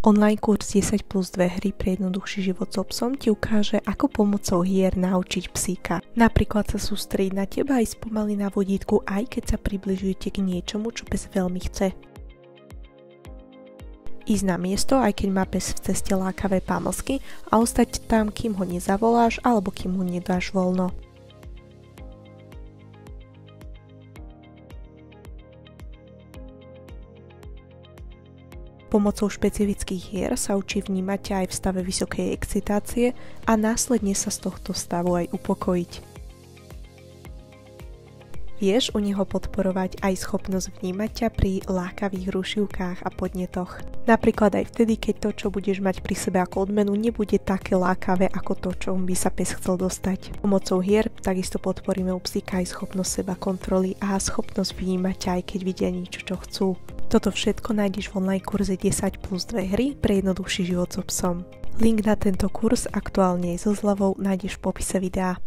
Online kurz 10 plus 2 hry pre jednoduchší život so psom ti ukáže, ako pomocou hier naučiť psíka. Napríklad sa sústrediť na teba aj spomaly na vodítku, aj keď sa približujete k niečomu, čo pes veľmi chce. Ísť na miesto, aj keď má pes v ceste lákavé pamlsky a ostať tam, kým ho nezavoláš alebo kým mu nedáš voľno. Pomocou špecifických hier sa učí vnímať ťa aj v stave vysokej excitácie a následne sa z tohto stavu aj upokojiť. Vieš u neho podporovať aj schopnosť vnímať ťa pri lákavých rušivkách a podnetoch. Napríklad aj vtedy, keď to, čo budeš mať pri sebe ako odmenu, nebude také lákavé ako to, čo by sa pes chcel dostať. Pomocou hier takisto podporíme u psíka aj schopnosť seba kontroly a schopnosť vnímať ťa, aj keď vidia niečo, čo chcú. Toto všetko nájdeš v online kurze 10 plus 2 hry pre jednoduchší život so psom. Link na tento kurz aktuálne je so zľavou nájdeš v popise videa.